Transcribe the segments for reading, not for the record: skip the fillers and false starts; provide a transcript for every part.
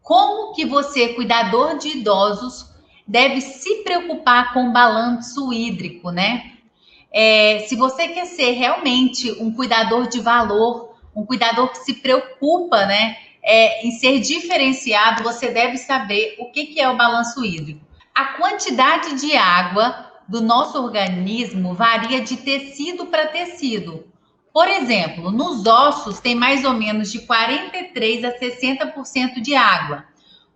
Como que você, cuidador de idosos, deve se preocupar com o balanço hídrico, né? Se você quer ser realmente um cuidador de valor, um cuidador que se preocupa, né, em ser diferenciado, você deve saber o que é o balanço hídrico. A quantidade de água do nosso organismo varia de tecido para tecido. Por exemplo, nos ossos tem mais ou menos de 43 a 60% de água.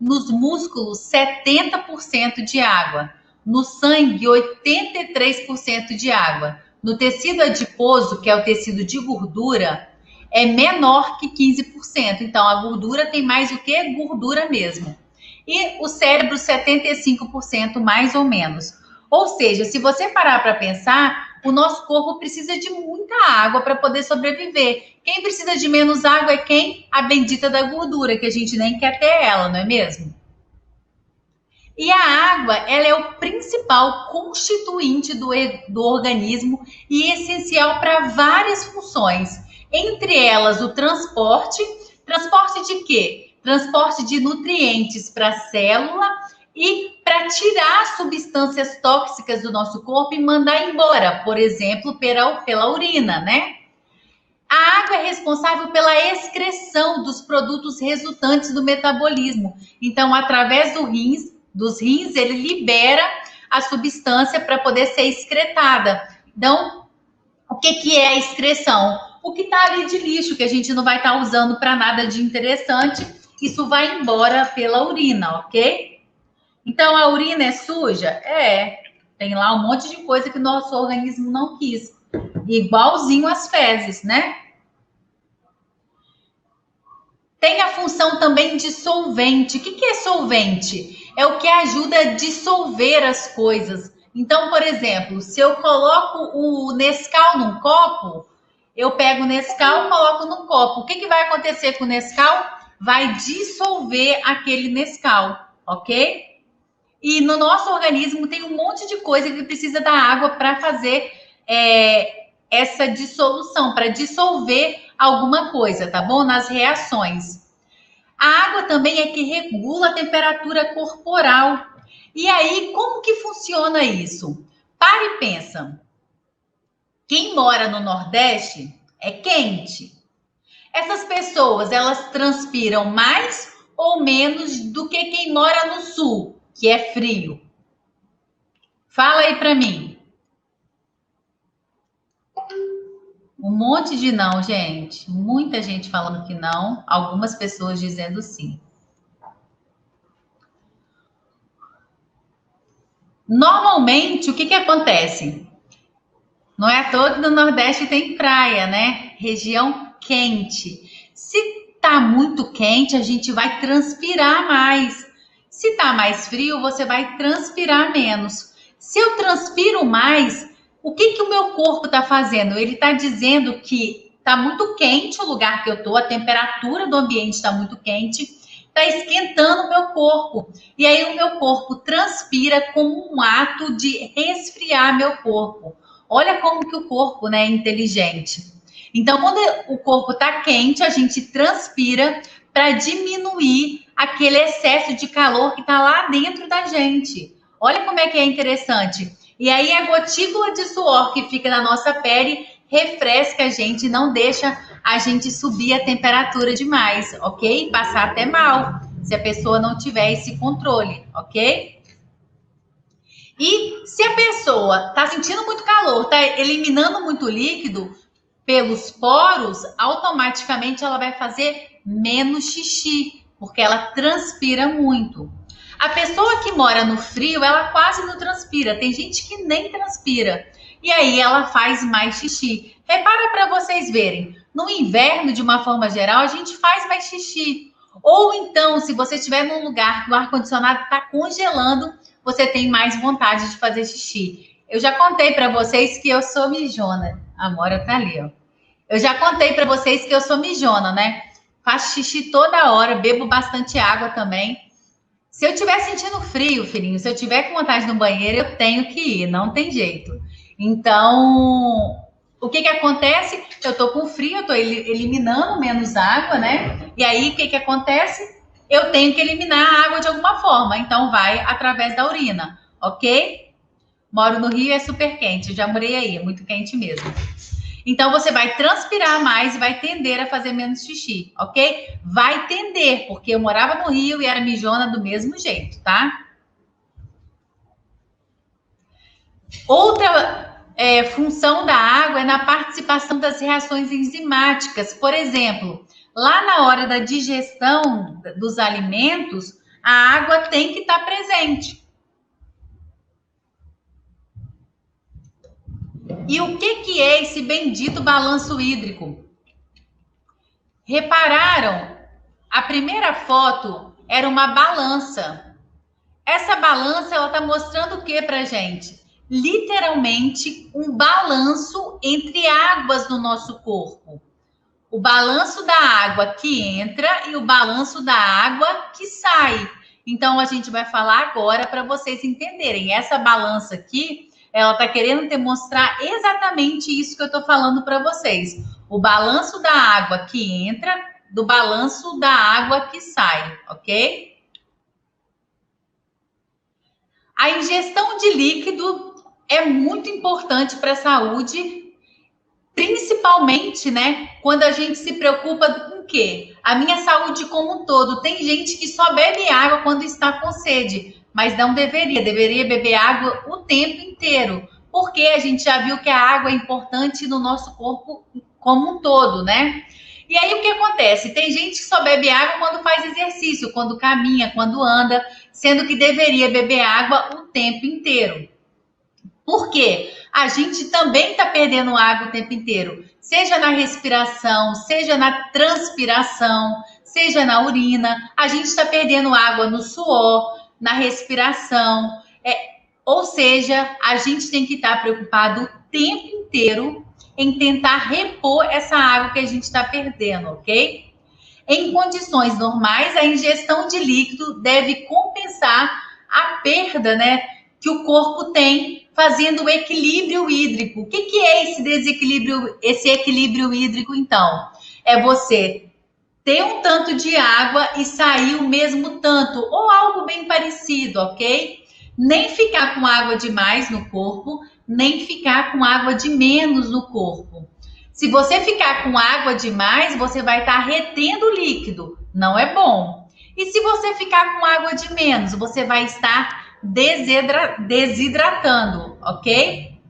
Nos músculos, 70% de água. No sangue, 83% de água. No tecido adiposo, que é o tecido de gordura, é menor que 15%. Então, a gordura tem mais o que? Gordura mesmo. E o cérebro, 75% mais ou menos. Ou seja, se você parar para pensar, o nosso corpo precisa de muita água para poder sobreviver. Quem precisa de menos água é quem? A bendita da gordura, que a gente nem quer ter ela, não é mesmo? E a água, ela é o principal constituinte do organismo e essencial para várias funções. Entre elas, o transporte. Transporte de quê? Transporte de nutrientes para a célula e para tirar substâncias tóxicas do nosso corpo e mandar embora, por exemplo, pela urina, né? A água é responsável pela excreção dos produtos resultantes do metabolismo. Então, através dos rins, ele libera a substância para poder ser excretada. Então, o que é a excreção? O que está ali de lixo, que a gente não vai estar usando para nada de interessante, isso vai embora pela urina, ok? Então, a urina é suja? É. Tem lá um monte de coisa que o nosso organismo não quis. Igualzinho às fezes, né? Tem a função também de solvente. O que é solvente? É o que ajuda a dissolver as coisas. Então, por exemplo, se eu coloco o Nescau num copo, eu pego o Nescau e coloco no copo. O que vai acontecer com o Nescau? Vai dissolver aquele Nescau, ok? E no nosso organismo tem um monte de coisa que precisa da água para fazer essa dissolução, para dissolver alguma coisa, tá bom? Nas reações. A água também é que regula a temperatura corporal. E aí, como que funciona isso? Para e pensa. Quem mora no Nordeste é quente. Essas pessoas, elas transpiram mais ou menos do que quem mora no Sul, que é frio? Fala aí para mim. Um monte de não, gente. Muita gente falando que não, algumas pessoas dizendo sim. Normalmente, o que acontece? Não é à toa que no Nordeste tem praia, né? Região quente. Se tá muito quente, a gente vai transpirar mais. Se tá mais frio, você vai transpirar menos. Se eu transpiro mais, o que o meu corpo está fazendo? Ele está dizendo que está muito quente o lugar que eu estou, a temperatura do ambiente está muito quente, está esquentando o meu corpo. E aí o meu corpo transpira como um ato de resfriar meu corpo. Olha como que o corpo, né, é inteligente. Então, quando o corpo está quente, a gente transpira para diminuir aquele excesso de calor que está lá dentro da gente. Olha como é que é interessante. E aí a gotícula de suor que fica na nossa pele refresca a gente, não deixa a gente subir a temperatura demais, ok? Passar até mal, se a pessoa não tiver esse controle, ok? E se a pessoa está sentindo muito calor, está eliminando muito líquido pelos poros, automaticamente ela vai fazer menos xixi, porque ela transpira muito. A pessoa que mora no frio, ela quase não transpira. Tem gente que nem transpira. E aí ela faz mais xixi. Repara para vocês verem. No inverno, de uma forma geral, a gente faz mais xixi. Ou então, se você estiver num lugar que o ar-condicionado está congelando, você tem mais vontade de fazer xixi. Eu já contei para vocês que eu sou mijona. A Amora tá ali, ó. Eu já contei para vocês que eu sou mijona, né? Faço xixi toda hora, bebo bastante água também. Se eu estiver sentindo frio, filhinho, se eu tiver com vontade no banheiro, eu tenho que ir, não tem jeito. Então, o que acontece? Eu tô com frio, eu tô eliminando menos água, né? E aí, o que acontece? eu tenho que eliminar a água de alguma forma, então vai através da urina, ok? Moro no Rio, é super quente, já morei aí, é muito quente mesmo. Então, você vai transpirar mais e vai tender a fazer menos xixi, ok? Vai tender, porque eu morava no Rio e era mijona do mesmo jeito, tá? Outra função da água é na participação das reações enzimáticas. Por exemplo, lá na hora da digestão dos alimentos, a água tem que estar presente. E o que é esse bendito balanço hídrico? Repararam? A primeira foto era uma balança. Essa balança, ela está mostrando o que pra gente? Literalmente um balanço entre águas no nosso corpo. O balanço da água que entra e o balanço da água que sai. Então, a gente vai falar agora para vocês entenderem. Essa balança aqui, ela está querendo demonstrar exatamente isso que eu estou falando para vocês. O balanço da água que entra, do balanço da água que sai, ok? A ingestão de líquido é muito importante para a saúde, principalmente, né, quando a gente se preocupa com o quê? A minha saúde como um todo. Tem gente que só bebe água quando está com sede, mas não deveria beber água o tempo inteiro, porque a gente já viu que a água é importante no nosso corpo como um todo, né? E aí o que acontece? Tem gente que só bebe água quando faz exercício, quando caminha, quando anda, sendo que deveria beber água o tempo inteiro. Por quê? A gente também está perdendo água o tempo inteiro, seja na respiração, seja na transpiração, seja na urina. A gente está perdendo água no suor, na respiração. Ou seja, a gente tem que estar preocupado o tempo inteiro em tentar repor essa água que a gente está perdendo, ok? Em condições normais, a ingestão de líquido deve compensar a perda, né, que o corpo tem fazendo o equilíbrio hídrico. O que é esse desequilíbrio, esse equilíbrio hídrico, então? É você ter um tanto de água e sair o mesmo tanto, ou algo bem parecido, ok? Nem ficar com água demais no corpo, nem ficar com água de menos no corpo. Se você ficar com água demais, você vai estar retendo líquido, não é bom. E se você ficar com água de menos, você vai estar desidratando, ok?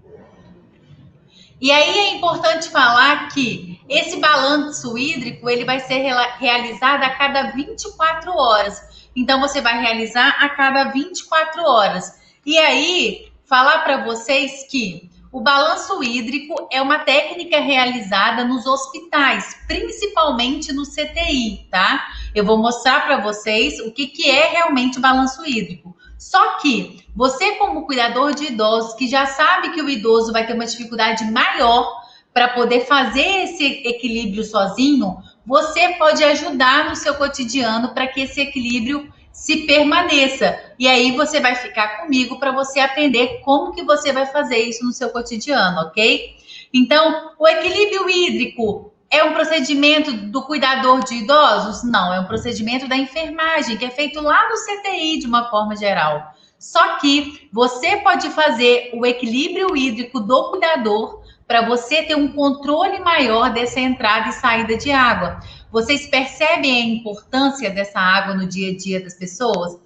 E aí é importante falar que esse balanço hídrico, ele vai ser realizado a cada 24 horas. Então, você vai realizar a cada 24 horas. E aí, falar para vocês que o balanço hídrico é uma técnica realizada nos hospitais, principalmente no CTI, tá? Eu vou mostrar para vocês o que é realmente o balanço hídrico. Só que você, como cuidador de idosos, que já sabe que o idoso vai ter uma dificuldade maior para poder fazer esse equilíbrio sozinho, você pode ajudar no seu cotidiano para que esse equilíbrio se permaneça. E aí você vai ficar comigo para você aprender como que você vai fazer isso no seu cotidiano, ok? Então, o equilíbrio hídrico é um procedimento do cuidador de idosos? Não, é um procedimento da enfermagem, que é feito lá no CTI de uma forma geral. Só que você pode fazer o equilíbrio hídrico do cuidador para você ter um controle maior dessa entrada e saída de água. Vocês percebem a importância dessa água no dia a dia das pessoas?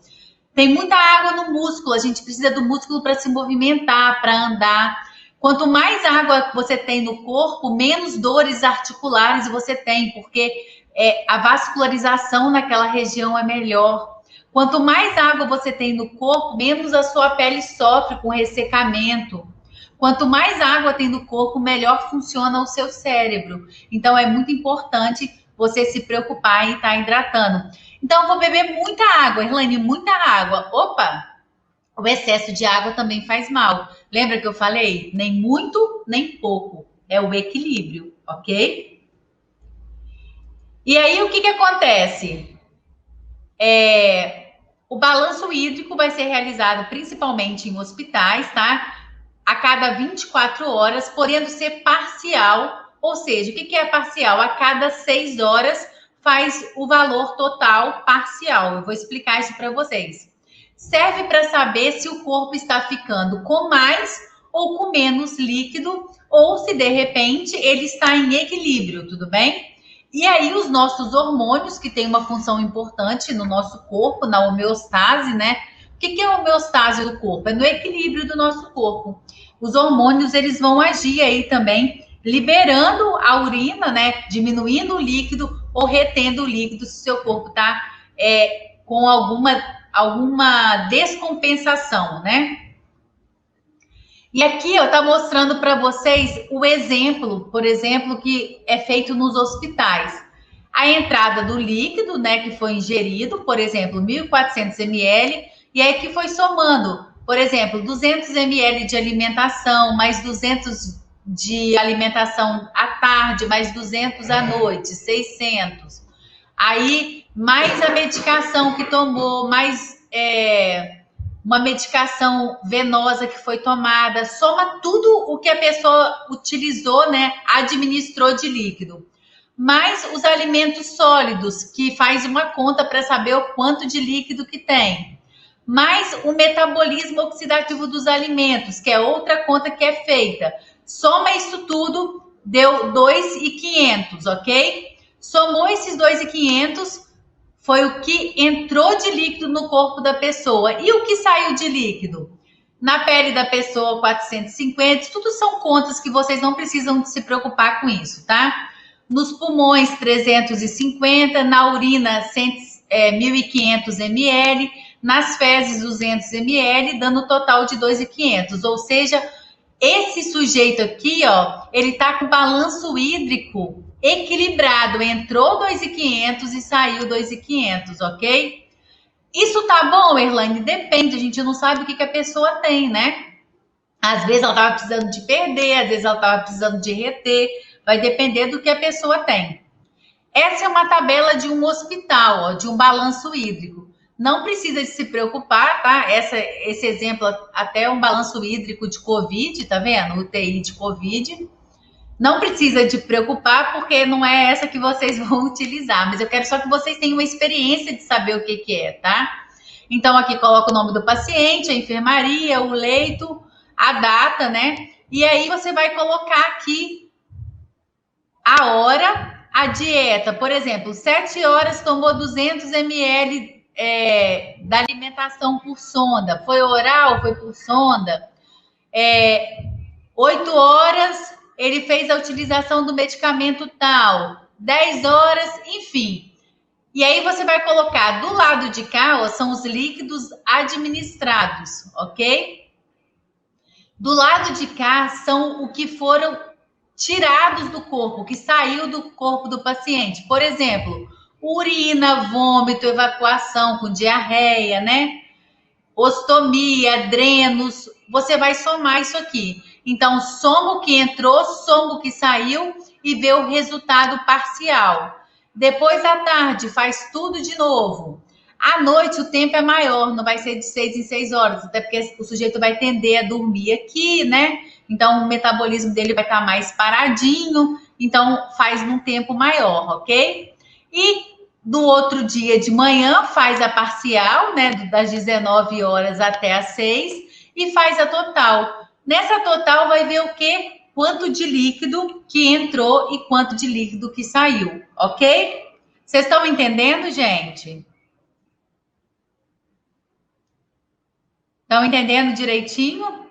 Tem muita água no músculo, a gente precisa do músculo para se movimentar, para andar. Quanto mais água você tem no corpo, menos dores articulares você tem, porque a vascularização naquela região é melhor. Quanto mais água você tem no corpo, menos a sua pele sofre com ressecamento. Quanto mais água tem no corpo, melhor funciona o seu cérebro. Então, é muito importante você se preocupar em estar hidratando. Então, eu vou beber muita água, Irlane, muita água. Opa! O excesso de água também faz mal. Lembra que eu falei? Nem muito, nem pouco. É o equilíbrio, ok? E aí, o que acontece? O balanço hídrico vai ser realizado principalmente em hospitais, tá? A cada 24 horas, podendo ser parcial. Ou seja, o que é parcial? A cada 6 horas, faz o valor total parcial. Eu vou explicar isso para vocês. Serve para saber se o corpo está ficando com mais ou com menos líquido, ou se de repente ele está em equilíbrio, tudo bem? E aí os nossos hormônios, que têm uma função importante no nosso corpo, na homeostase, né? O que é a homeostase do corpo? É no equilíbrio do nosso corpo. Os hormônios, eles vão agir aí também, liberando a urina, né? Diminuindo o líquido ou retendo o líquido se o seu corpo está com alguma descompensação, né? E aqui eu tá mostrando para vocês o exemplo, por exemplo, que é feito nos hospitais. A entrada do líquido, né, que foi ingerido, por exemplo, 1.400 ml, e aí que foi somando, por exemplo, 200 ml de alimentação, mais 200 de alimentação à tarde, mais 200 à noite, 600. Aí, mais a medicação que tomou, mais uma medicação venosa que foi tomada, soma tudo o que a pessoa utilizou, né, administrou de líquido. Mais os alimentos sólidos, que faz uma conta para saber o quanto de líquido que tem. Mais o metabolismo oxidativo dos alimentos, que é outra conta que é feita. Soma isso tudo, deu 2.500, ok? Somou esses 2.500, foi o que entrou de líquido no corpo da pessoa. E o que saiu de líquido? Na pele da pessoa, 450. Tudo são contas que vocês não precisam se preocupar com isso, tá? Nos pulmões, 350. Na urina, 1.500 ml. Nas fezes, 200 ml, dando um total de 2.500. Ou seja, esse sujeito aqui, ó, ele tá com balanço hídrico equilibrado, entrou 2.500 e saiu 2.500, ok? Isso tá bom, Erlane? Depende, a gente não sabe o que a pessoa tem, né? Às vezes ela estava precisando de perder, às vezes ela estava precisando de reter, vai depender do que a pessoa tem. Essa é uma tabela de um hospital, ó, de um balanço hídrico. Não precisa de se preocupar, tá? Esse exemplo até é um balanço hídrico de Covid, tá vendo? UTI de Covid. Não precisa de preocupar, porque não é essa que vocês vão utilizar, mas eu quero só que vocês tenham uma experiência de saber o que é, tá? Então, aqui coloca o nome do paciente, a enfermaria, o leito, a data, né? E aí você vai colocar aqui a hora, a dieta. Por exemplo, 7 horas tomou 200 ml da alimentação por sonda. Foi oral, foi por sonda. 8 horas... ele fez a utilização do medicamento tal, 10 horas, enfim. E aí você vai colocar do lado de cá, ó, são os líquidos administrados, ok? Do lado de cá são o que foram tirados do corpo, o que saiu do corpo do paciente. Por exemplo, urina, vômito, evacuação com diarreia, né? Ostomia, drenos, você vai somar isso aqui. Então, soma o que entrou, soma o que saiu e vê o resultado parcial. Depois, à tarde, faz tudo de novo. À noite, o tempo é maior, não vai ser de 6 em 6 horas, até porque o sujeito vai tender a dormir aqui, né? Então, o metabolismo dele vai estar mais paradinho, então faz num tempo maior, ok? E do outro dia de manhã, faz a parcial, né? Das 19 horas até as 6 e faz a total. Nessa total vai ver o quê? Quanto de líquido que entrou e quanto de líquido que saiu, ok? Vocês estão entendendo, gente? Estão entendendo direitinho?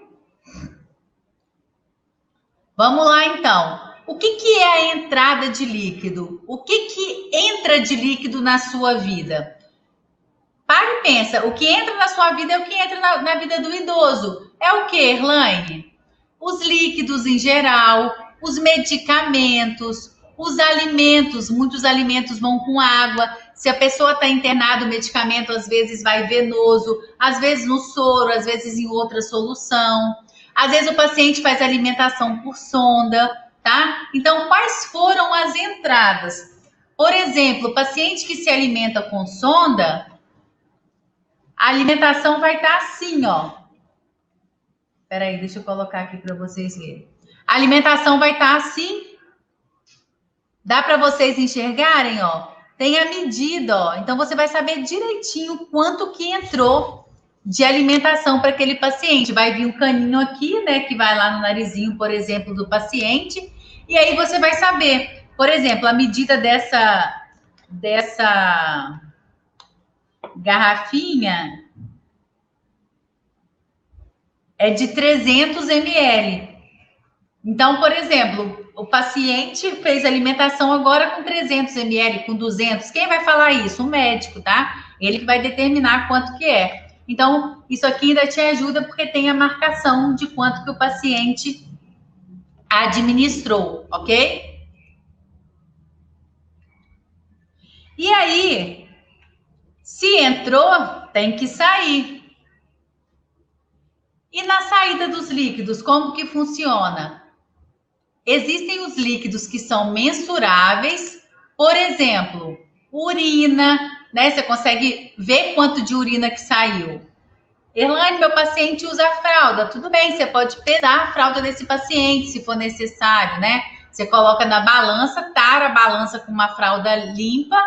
Vamos lá, então. O que é a entrada de líquido? O que entra de líquido na sua vida? Para e pensa, o que entra na sua vida é o que entra na vida do idoso. É o que, Erlaine? Os líquidos em geral, os medicamentos, os alimentos. Muitos alimentos vão com água. Se a pessoa está internada, o medicamento às vezes vai venoso, às vezes no soro, às vezes em outra solução. Às vezes o paciente faz alimentação por sonda, tá? Então, quais foram as entradas? Por exemplo, o paciente que se alimenta com sonda, a alimentação vai estar assim, ó. Espera aí, deixa eu colocar aqui para vocês verem. A alimentação vai estar assim. Dá para vocês enxergarem, ó. tem a medida, ó. Então, você vai saber direitinho quanto que entrou de alimentação para aquele paciente. Vai vir um caninho aqui, né, que vai lá no narizinho, por exemplo, do paciente. E aí você vai saber, por exemplo, a medida dessa garrafinha é de 300 ml. Então, por exemplo, o paciente fez alimentação agora com 300 ml, com 200. Quem vai falar isso? O médico, tá? Ele que vai determinar quanto que é. Então, isso aqui ainda te ajuda porque tem a marcação de quanto que o paciente administrou, ok? E aí, se entrou, tem que sair. E na saída dos líquidos, como que funciona? Existem os líquidos que são mensuráveis, por exemplo, urina, né? Você consegue ver quanto de urina que saiu. Erlane, meu paciente usa fralda. Tudo bem, você pode pesar a fralda desse paciente, se for necessário, né? Você coloca na balança, tara a balança com uma fralda limpa,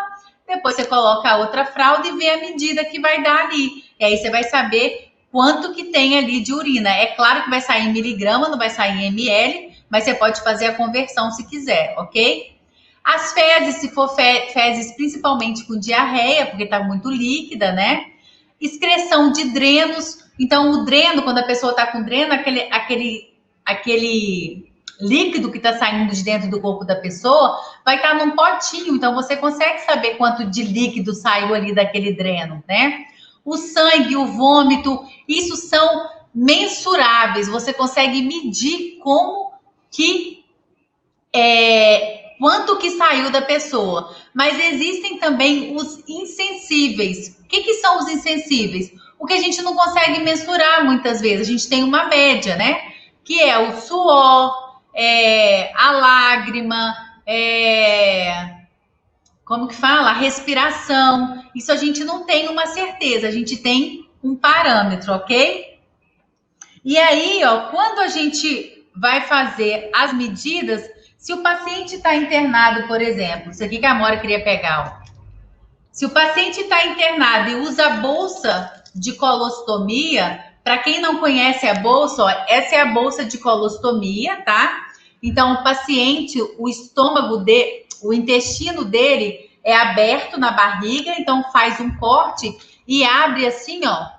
depois você coloca a outra fralda e vê a medida que vai dar ali. E aí você vai saber quanto que tem ali de urina. É claro que vai sair em miligrama, não vai sair em ml, mas você pode fazer a conversão se quiser, ok? As fezes, se for fezes principalmente com diarreia, porque está muito líquida, né? Excreção de drenos. Então, o dreno, quando a pessoa está com dreno, aquele líquido que está saindo de dentro do corpo da pessoa vai estar num potinho. Então, você consegue saber quanto de líquido saiu ali daquele dreno, né? O sangue, o vômito, isso são mensuráveis. Você consegue medir como que quanto que saiu da pessoa. Mas existem também os insensíveis. O que são os insensíveis? O que a gente não consegue mensurar muitas vezes. A gente tem uma média, né? Que é o suor, a lágrima, como que fala? A respiração. Isso a gente não tem uma certeza. A gente tem um parâmetro, ok? E aí, ó, quando a gente vai fazer as medidas, se o paciente está internado, por exemplo, isso aqui que a Amora queria pegar, ó. Se o paciente está internado e usa a bolsa de colostomia, para quem não conhece a bolsa, ó, essa é a bolsa de colostomia, tá? Então, o paciente, o estômago dele, o intestino dele é aberto na barriga, então faz um corte e abre assim, ó,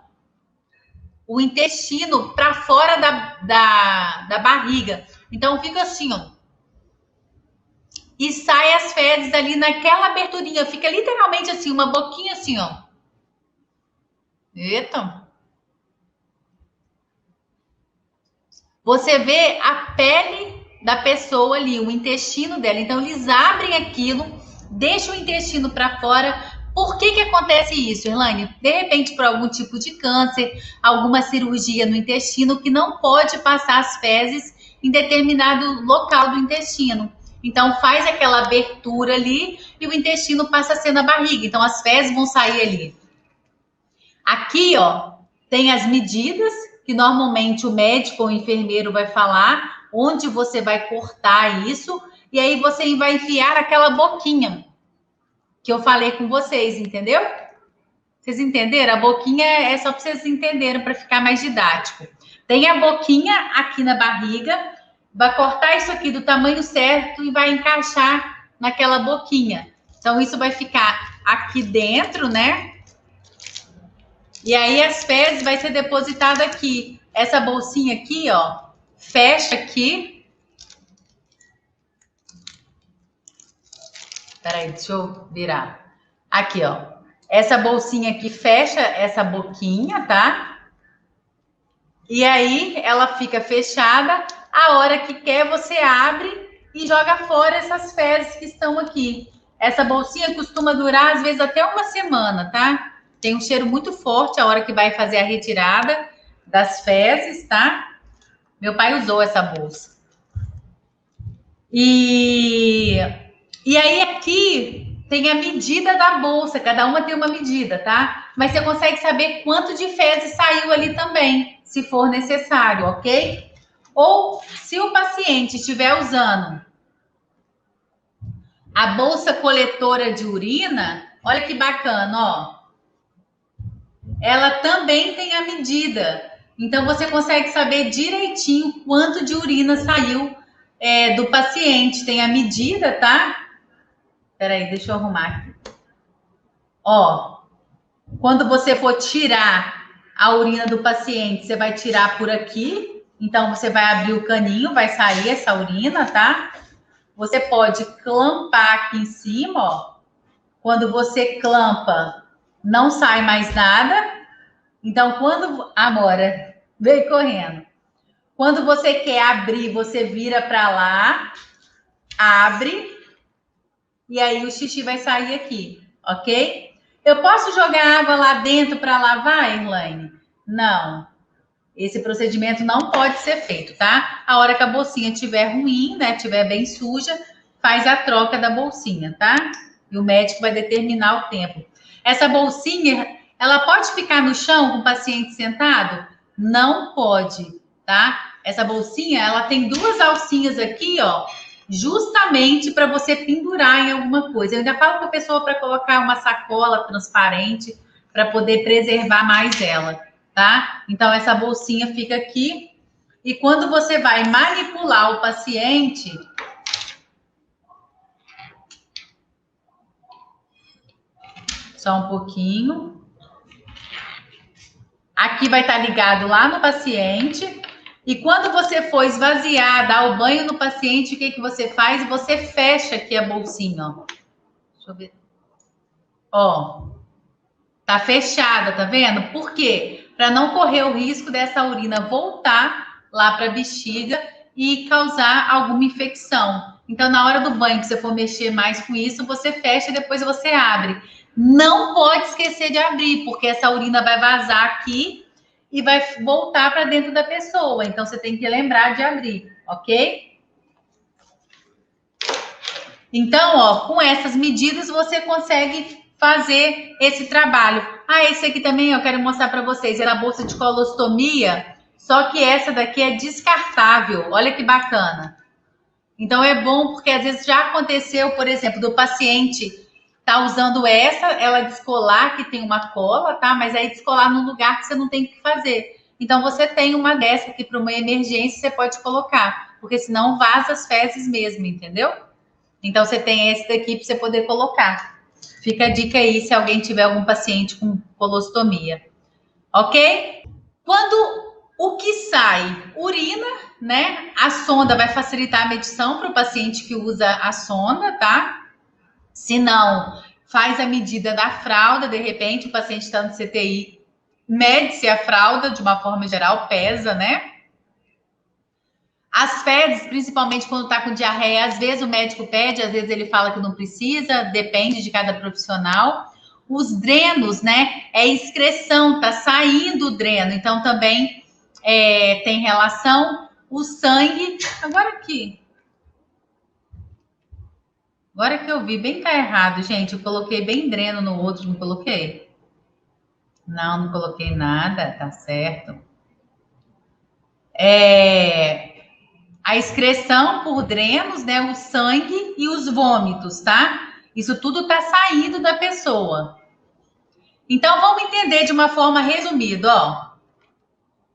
o intestino para fora da barriga. Então, fica assim, ó. E sai as fezes ali naquela aberturinha. Fica literalmente assim, uma boquinha assim, ó. Eita. Você vê a pele da pessoa ali, o intestino dela. Então, eles abrem aquilo, deixam o intestino para fora. Por que acontece isso, Erlane? De repente, por algum tipo de câncer, alguma cirurgia no intestino que não pode passar as fezes em determinado local do intestino. Então, faz aquela abertura ali e o intestino passa a ser na barriga. Então, as fezes vão sair ali. Aqui, ó, tem as medidas que normalmente o médico ou o enfermeiro vai falar onde você vai cortar isso. E aí, você vai enfiar aquela boquinha que eu falei com vocês, entendeu? Vocês entenderam? A boquinha é só para vocês entenderem, para ficar mais didático. Tem a boquinha aqui na barriga, vai cortar isso aqui do tamanho certo e vai encaixar naquela boquinha. Então, isso vai ficar aqui dentro, né? E aí, as fezes vai ser depositada aqui. Essa bolsinha aqui, ó, fecha aqui. Peraí, deixa eu virar. Aqui, ó. Essa bolsinha aqui fecha essa boquinha, tá? E aí, ela fica fechada. A hora que quer, você abre e joga fora essas fezes que estão aqui. Essa bolsinha costuma durar, às vezes, até uma semana, tá? Tem um cheiro muito forte a hora que vai fazer a retirada das fezes, tá? Meu pai usou essa bolsa. E aí aqui tem a medida da bolsa, cada uma tem uma medida, tá? Mas você consegue saber quanto de fezes saiu ali também, se for necessário, ok? Ou se o paciente estiver usando A bolsa coletora de urina, olha que bacana, ó. Ela também tem a medida. Então, você consegue saber direitinho quanto de urina saiu do paciente. Tem a medida, tá? Peraí, deixa eu arrumar aqui. Ó, quando você for tirar a urina do paciente, você vai tirar por aqui. Então, você vai abrir o caninho, vai sair essa urina, tá? Você pode clampar aqui em cima, ó. Quando você clampa, não sai mais nada. Então, quando... Amora, veio correndo. Quando você quer abrir, você vira para lá, abre, e aí o xixi vai sair aqui, ok? Eu posso jogar água lá dentro para lavar, Elaine? Não. Esse procedimento não pode ser feito, tá? A hora que a bolsinha estiver ruim, né? Estiver bem suja, faz a troca da bolsinha, tá? E o médico vai determinar o tempo. Essa bolsinha, ela pode ficar no chão com o paciente sentado? Não pode, tá? Essa bolsinha, ela tem duas alcinhas aqui, ó, justamente para você pendurar em alguma coisa. Eu ainda falo para a pessoa para colocar uma sacola transparente para poder preservar mais ela, tá? Então, essa bolsinha fica aqui. E quando você vai manipular o paciente, só um pouquinho. Aqui vai estar ligado lá no paciente. E quando você for esvaziar, dar o banho no paciente, o que que você faz? Você fecha aqui a bolsinha, ó. Deixa eu ver. Ó, tá fechada, tá vendo? Por quê? Para não correr o risco dessa urina voltar lá para a bexiga e causar alguma infecção. Então, na hora do banho, que você for mexer mais com isso, você fecha e depois você abre. Não pode esquecer de abrir, porque essa urina vai vazar aqui e vai voltar para dentro da pessoa. Então, você tem que lembrar de abrir, ok? Então, ó, com essas medidas, você consegue fazer esse trabalho. Ah, esse aqui também eu quero mostrar para vocês. Era a bolsa de colostomia, só que essa daqui é descartável. Olha que bacana. Então, é bom porque às vezes já aconteceu, por exemplo, do paciente tá usando ela descolar, que tem uma cola, tá? Mas aí descolar num lugar que você não tem o que fazer. Então, você tem uma dessa aqui para uma emergência, você pode colocar, porque senão vaza as fezes mesmo, entendeu? Então, você tem esse daqui para você poder colocar. Fica a dica aí se alguém tiver algum paciente com colostomia. Ok? Quando o que sai? Urina, né? A sonda vai facilitar a medição para o paciente que usa a sonda, tá? Se não, faz a medida da fralda, de repente o paciente está no CTI, mede-se a fralda de uma forma geral, pesa, né? As fezes, principalmente quando tá com diarreia, às vezes o médico pede, às vezes ele fala que não precisa, depende de cada profissional. Os drenos, né? É excreção, tá saindo o dreno, então também tem relação. O sangue, agora que eu vi, bem tá errado, gente. Eu coloquei bem dreno no outro, não coloquei? Não coloquei nada, tá certo. A excreção por drenos, né? O sangue e os vômitos, tá? Isso tudo tá saindo da pessoa. Então, vamos entender de uma forma resumida, ó.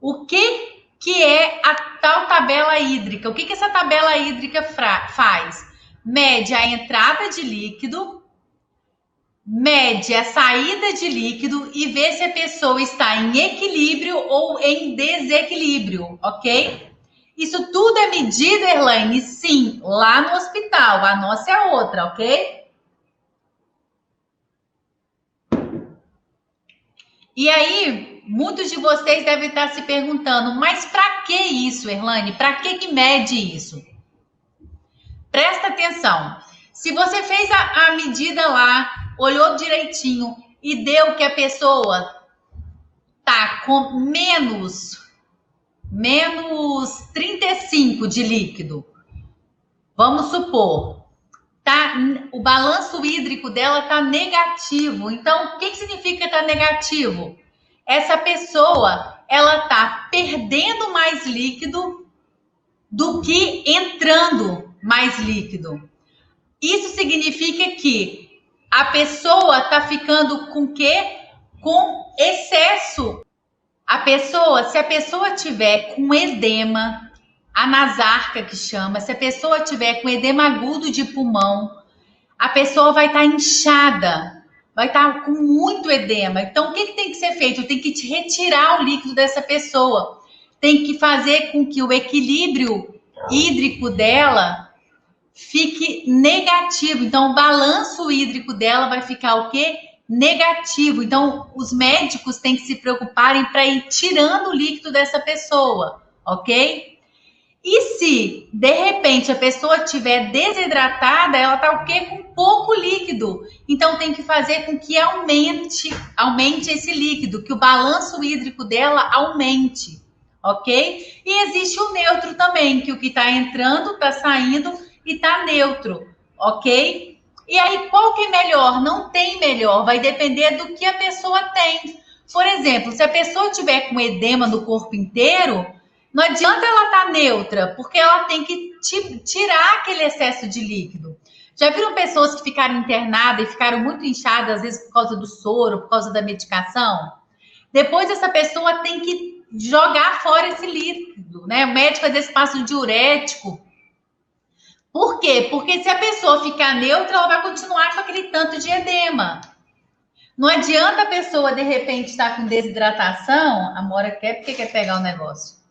O que é a tal tabela hídrica? O que essa tabela hídrica faz? Mede a entrada de líquido, mede a saída de líquido e vê se a pessoa está em equilíbrio ou em desequilíbrio, ok? Isso tudo é medida, Erlaine? Sim, lá no hospital. A nossa é outra, ok? E aí, muitos de vocês devem estar se perguntando, mas para que isso, Erlaine? Para que mede isso? Presta atenção. Se você fez a medida lá, olhou direitinho e deu que a pessoa tá com menos 35 de líquido, vamos supor, tá, o balanço hídrico dela tá negativo. Então, o que significa tá negativo? Essa pessoa, ela tá perdendo mais líquido do que entrando mais líquido. Isso significa que a pessoa está ficando com o quê? Com excesso. Se a pessoa tiver com edema, anasarca que chama, se a pessoa tiver com edema agudo de pulmão, a pessoa vai estar inchada, vai estar com muito edema. Então, o que tem que ser feito? Tem que retirar o líquido dessa pessoa. Tem que fazer com que o equilíbrio hídrico dela fique negativo. Então, o balanço hídrico dela vai ficar o quê? Negativo. Então, os médicos têm que se preocuparem para ir tirando o líquido dessa pessoa, ok? E se, de repente, a pessoa estiver desidratada, ela está o quê? Com pouco líquido. Então, tem que fazer com que aumente esse líquido, que o balanço hídrico dela aumente, ok? E existe o neutro também, que o que está entrando, está saindo e está neutro, ok? E aí, qual que é melhor? Não tem melhor, vai depender do que a pessoa tem. Por exemplo, se a pessoa tiver com edema no corpo inteiro, não adianta ela estar neutra, porque ela tem que tirar aquele excesso de líquido. Já viram pessoas que ficaram internadas e ficaram muito inchadas, às vezes por causa do soro, por causa da medicação? Depois essa pessoa tem que jogar fora esse líquido, né? O médico às vezes passa um diurético. Por quê? Porque se a pessoa ficar neutra, ela vai continuar com aquele tanto de edema. Não adianta a pessoa, de repente, estar com desidratação. A Mora quer porque quer pegar o negócio.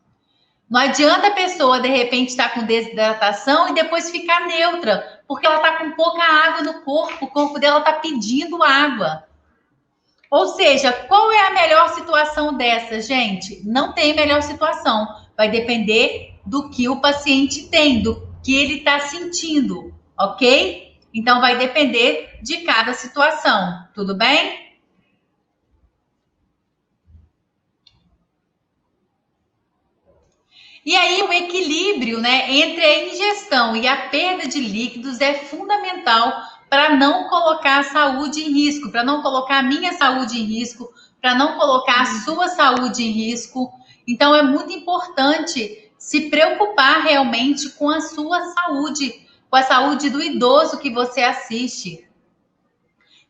Não adianta a pessoa, de repente, estar com desidratação e depois ficar neutra, porque ela está com pouca água no corpo, o corpo dela está pedindo água. Ou seja, qual é a melhor situação dessa, gente? Não tem melhor situação. Vai depender do que o paciente tem, do que ele está sentindo, ok? Então, vai depender de cada situação, tudo bem? E aí, o equilíbrio, né, entre a ingestão e a perda de líquidos é fundamental para não colocar a saúde em risco, para não colocar a minha saúde em risco, para não colocar a sua saúde em risco. Então, é muito importante se preocupar realmente com a sua saúde, com a saúde do idoso que você assiste.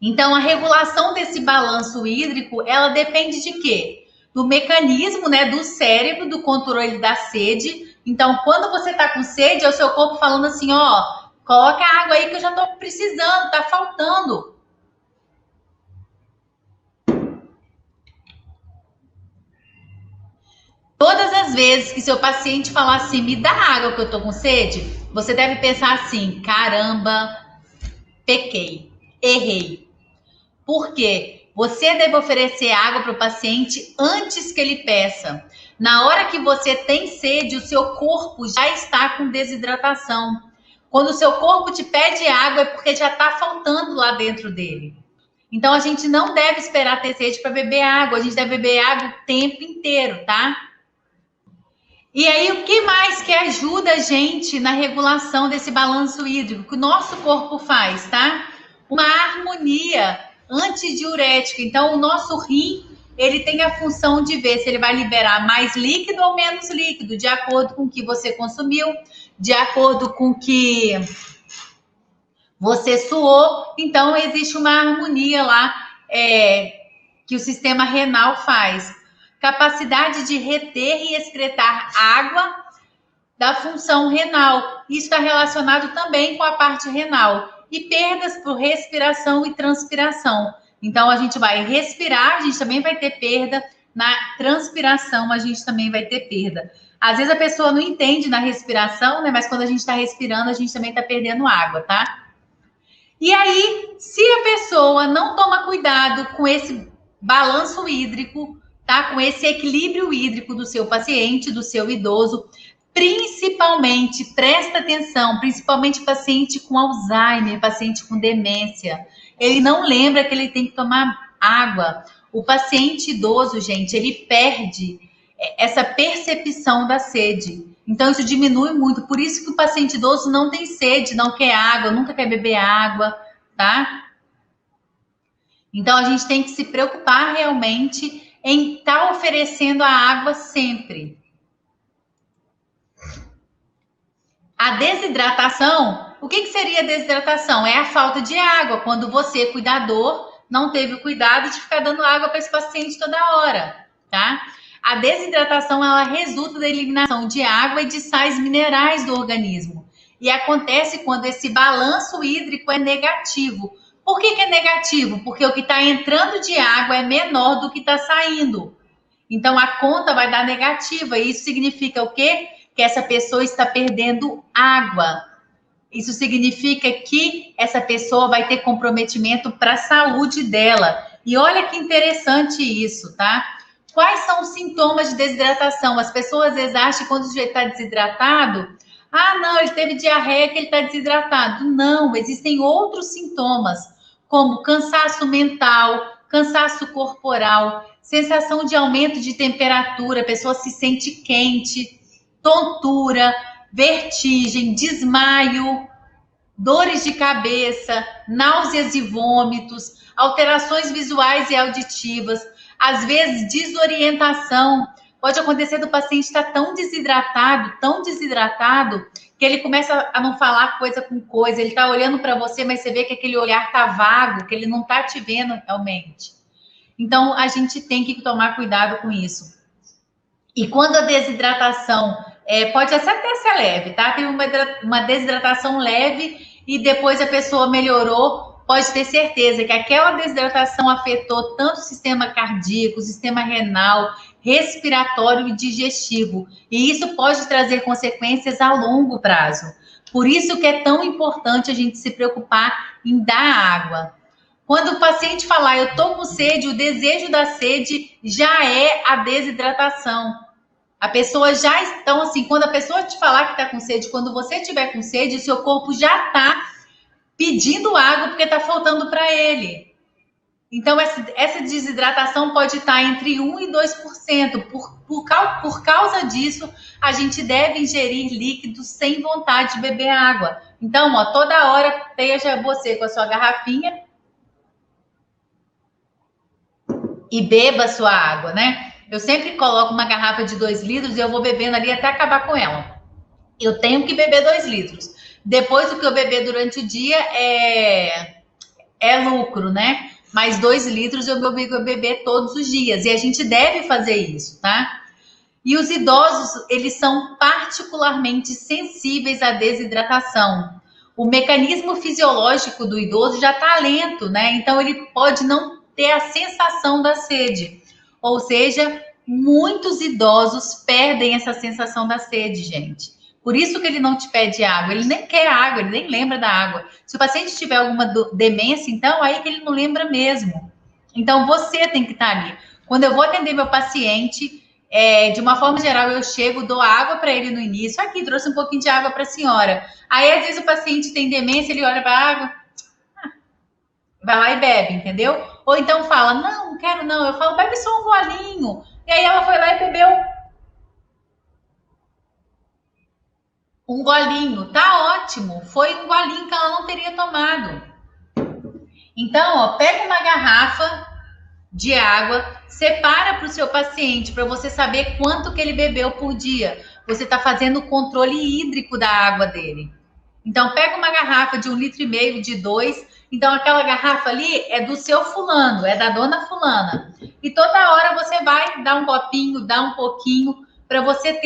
Então, a regulação desse balanço hídrico, ela depende de quê? Do mecanismo, né, do cérebro, do controle da sede. Então, quando você tá com sede, é o seu corpo falando assim, ó, coloca água aí que eu já tô precisando, tá faltando. Todas as vezes que seu paciente falar assim, me dá água que eu tô com sede, você deve pensar assim, caramba, pequei, errei. Por quê? Você deve oferecer água para o paciente antes que ele peça. Na hora que você tem sede, o seu corpo já está com desidratação. Quando o seu corpo te pede água, é porque já está faltando lá dentro dele. Então, a gente não deve esperar ter sede para beber água. A gente deve beber água o tempo inteiro, tá? E aí, o que mais que ajuda a gente na regulação desse balanço hídrico? Que o nosso corpo faz, tá? Uma harmonia antidiurética. Então, o nosso rim, ele tem a função de ver se ele vai liberar mais líquido ou menos líquido, de acordo com o que você consumiu, de acordo com o que você suou. Então, existe uma harmonia lá que o sistema renal faz. Capacidade de reter e excretar água da função renal. Isso está relacionado também com a parte renal. E perdas por respiração e transpiração. Então, a gente vai respirar, a gente também vai ter perda. Na transpiração, a gente também vai ter perda. Às vezes a pessoa não entende na respiração, né? Mas quando a gente está respirando, a gente também está perdendo água, tá? E aí, se a pessoa não toma cuidado com esse balanço hídrico, tá? Com esse equilíbrio hídrico do seu paciente, do seu idoso, principalmente, presta atenção, principalmente paciente com Alzheimer, paciente com demência. Ele não lembra que ele tem que tomar água. O paciente idoso, gente, ele perde essa percepção da sede. Então, isso diminui muito. Por isso que o paciente idoso não tem sede, não quer água, nunca quer beber água, tá? Então, a gente tem que se preocupar realmente em estar oferecendo a água sempre. A desidratação o que seria desidratação? É a falta de água, quando você, cuidador, não teve o cuidado de ficar dando água para esse paciente toda hora, tá? A desidratação, ela resulta da eliminação de água e de sais minerais do organismo. E acontece quando esse balanço hídrico é negativo. Por que é negativo? Porque o que está entrando de água é menor do que está saindo. Então, a conta vai dar negativa. E isso significa o quê? Que essa pessoa está perdendo água. Isso significa que essa pessoa vai ter comprometimento para a saúde dela. E olha que interessante isso, tá? Quais são os sintomas de desidratação? As pessoas às vezes acham que quando o sujeito está desidratado, ah, não, ele teve diarreia que ele está desidratado. Não, existem outros sintomas, como cansaço mental, cansaço corporal, sensação de aumento de temperatura, a pessoa se sente quente, tontura, vertigem, desmaio, dores de cabeça, náuseas e vômitos, alterações visuais e auditivas, às vezes desorientação. Pode acontecer do paciente estar tão desidratado, que ele começa a não falar coisa com coisa, ele está olhando para você, mas você vê que aquele olhar está vago, que ele não está te vendo realmente. Então, a gente tem que tomar cuidado com isso. E quando a desidratação pode até ser leve, tá? Teve uma desidratação leve e depois a pessoa melhorou, pode ter certeza que aquela desidratação afetou tanto o sistema cardíaco, o sistema renal, respiratório e digestivo. E isso pode trazer consequências a longo prazo. Por isso que é tão importante a gente se preocupar em dar água. Quando o paciente falar, eu estou com sede, o desejo da sede já é a desidratação. A pessoa já... Então, assim, quando a pessoa te falar que está com sede, quando você estiver com sede, o seu corpo já está pedindo água porque está faltando para ele. Então, essa desidratação pode estar entre 1% e 2%. Por causa disso, a gente deve ingerir líquidos sem vontade de beber água. Então, ó, toda hora esteja você com a sua garrafinha e beba a sua água, né? Eu sempre coloco uma garrafa de 2 litros e eu vou bebendo ali até acabar com ela. Eu tenho que beber 2 litros. Depois, o que eu beber durante o dia é lucro, né? Mas 2 litros eu vou beber todos os dias. E a gente deve fazer isso, tá? E os idosos, eles são particularmente sensíveis à desidratação. O mecanismo fisiológico do idoso já está lento, né? Então, ele pode não ter a sensação da sede. Ou seja, muitos idosos perdem essa sensação da sede, gente. Por isso que ele não te pede água, ele nem quer água, ele nem lembra da água. Se o paciente tiver alguma demência, então, aí que ele não lembra mesmo. Então, você tem que estar ali. Quando eu vou atender meu paciente, de uma forma geral, eu chego, dou água para ele no início. Aqui, trouxe um pouquinho de água para a senhora. Aí, às vezes, o paciente tem demência, ele olha para a água, vai lá e bebe, entendeu? Ou então fala, não quero não. Eu falo, bebe só um golinho. E aí ela foi lá e bebeu um golinho. Tá ótimo. Foi um golinho que ela não teria tomado. Então, ó, pega uma garrafa de água, separa para o seu paciente, para você saber quanto que ele bebeu por dia. Você está fazendo o controle hídrico da água dele. Então, pega uma garrafa de 1,5 litro, de 2. Então, aquela garrafa ali é do seu fulano, é da dona fulana. E toda hora você vai dar um copinho, dar um pouquinho, para você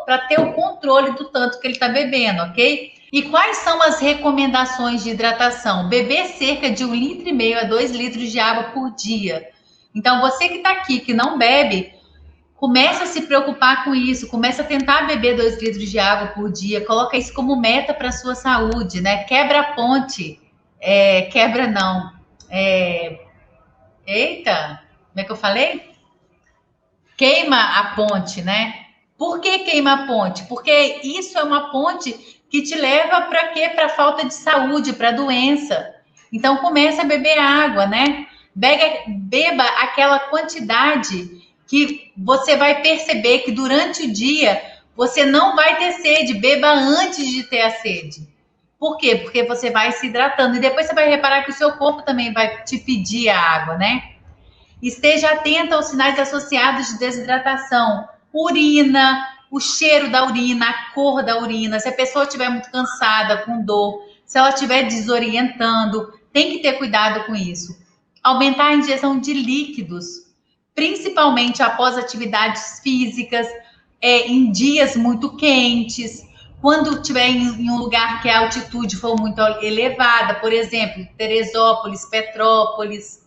para ter o controle do tanto que ele está bebendo, ok? E quais são as recomendações de hidratação? Beber cerca de 1,5 litro a 2 litros de água por dia. Então, você que está aqui, que não bebe, começa a se preocupar com isso, começa a tentar beber 2 litros de água por dia, coloca isso como meta para a sua saúde, né? Quebra a ponte. Quebra não. Eita, como é que eu falei? Queima a ponte, né? Por que queima a ponte? Porque isso é uma ponte que te leva para quê? Para falta de saúde, para doença. Então, começa a beber água, né? Beba aquela quantidade que você vai perceber que durante o dia você não vai ter sede. Beba antes de ter a sede. Por quê? Porque você vai se hidratando. E depois você vai reparar que o seu corpo também vai te pedir a água, né? Esteja atento aos sinais associados de desidratação. Urina, o cheiro da urina, a cor da urina. Se a pessoa estiver muito cansada, com dor, se ela estiver desorientando, tem que ter cuidado com isso. Aumentar a ingestão de líquidos, principalmente após atividades físicas, em dias muito quentes, quando estiver em um lugar que a altitude for muito elevada, por exemplo, Teresópolis, Petrópolis.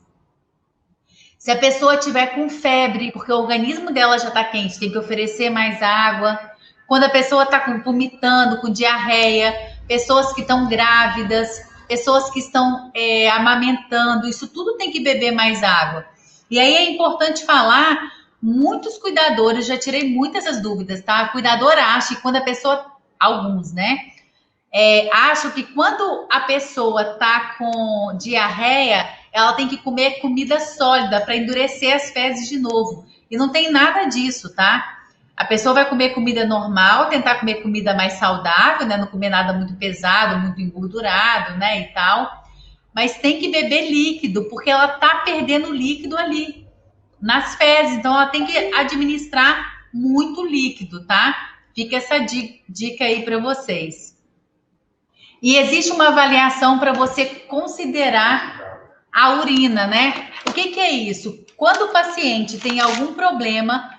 Se a pessoa tiver com febre, porque o organismo dela já está quente, tem que oferecer mais água. Quando a pessoa está vomitando, com diarreia, pessoas que estão grávidas, pessoas que estão amamentando, isso tudo tem que beber mais água. E aí é importante falar, muitos cuidadores, já tirei muitas dessas dúvidas, tá? O cuidador acha que quando a pessoa, alguns, né? Acham que quando a pessoa tá com diarreia, ela tem que comer comida sólida para endurecer as fezes de novo. E não tem nada disso, tá? A pessoa vai comer comida normal, tentar comer comida mais saudável, né? Não comer nada muito pesado, muito engordurado, né? E tal. Mas tem que beber líquido, porque ela tá perdendo líquido ali nas fezes. Então, ela tem que administrar muito líquido, tá? Fica essa dica aí para vocês. E existe uma avaliação para você considerar a urina, né? O que é isso? Quando o paciente tem algum problema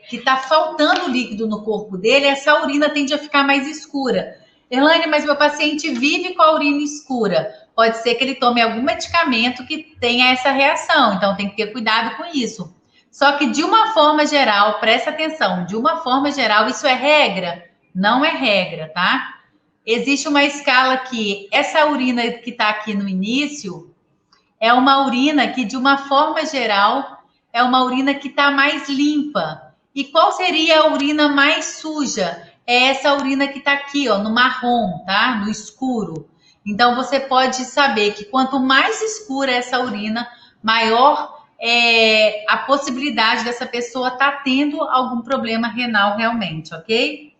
que está faltando líquido no corpo dele, essa urina tende a ficar mais escura. Elaine, mas meu paciente vive com a urina escura. Pode ser que ele tome algum medicamento que tenha essa reação, então tem que ter cuidado com isso. Só que de uma forma geral, presta atenção, de uma forma geral, isso é regra? Não é regra, tá? Existe uma escala que essa urina que está aqui no início é uma urina que, de uma forma geral, é uma urina que está mais limpa. E qual seria a urina mais suja? É essa urina que está aqui, ó, no marrom, tá? No escuro. Então, você pode saber que quanto mais escura essa urina, maior é a possibilidade dessa pessoa estar tendo algum problema renal realmente, ok?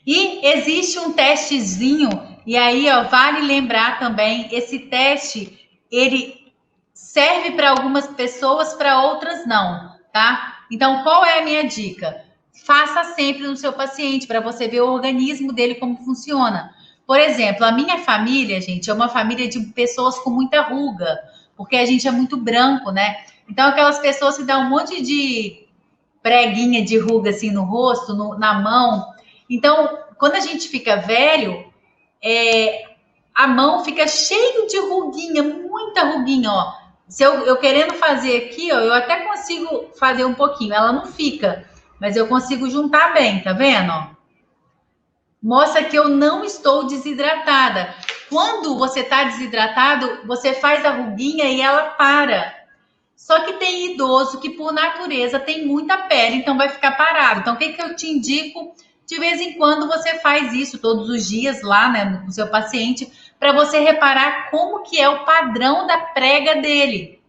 E existe um testezinho, e aí, ó, vale lembrar também, esse teste, ele serve para algumas pessoas, para outras não, tá? Então, qual é a minha dica? Faça sempre no seu paciente, para você ver o organismo dele como funciona. Por exemplo, a minha família, gente, é uma família de pessoas com muita ruga, porque a gente é muito branco, né? Então, aquelas pessoas que dão um monte de preguinha de ruga assim no rosto, na mão. Então, quando a gente fica velho, a mão fica cheio de ruguinha, muita ruguinha, ó. Se eu querendo fazer aqui, ó, eu até consigo fazer um pouquinho. Ela não fica, mas eu consigo juntar bem, tá vendo? Ó? Mostra que eu não estou desidratada. Quando você tá desidratado, você faz a ruguinha e ela para. Só que tem idoso que, por natureza, tem muita pele, então vai ficar parado. Então, o que eu te indico? De vez em quando você faz isso, todos os dias lá, né, com o seu paciente, para você reparar como que é o padrão da prega dele.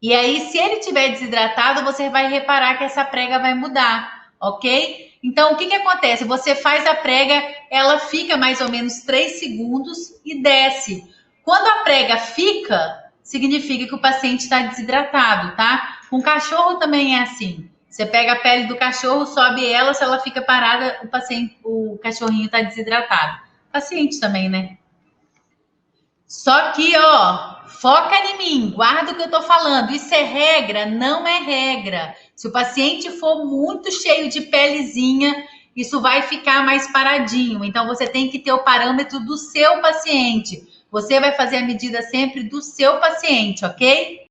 E aí, se ele estiver desidratado, você vai reparar que essa prega vai mudar, ok? Então, o que acontece? Você faz a prega, ela fica mais ou menos 3 segundos e desce. Quando a prega fica, significa que o paciente está desidratado, tá? Com cachorro também é assim. Você pega a pele do cachorro, sobe ela, se ela fica parada, o cachorrinho está desidratado. Paciente também, né? Só que, ó, foca em mim, guarda o que eu tô falando. Isso é regra? Não é regra. Se o paciente for muito cheio de pelezinha, isso vai ficar mais paradinho. Então, você tem que ter o parâmetro do seu paciente. Você vai fazer a medida sempre do seu paciente, ok?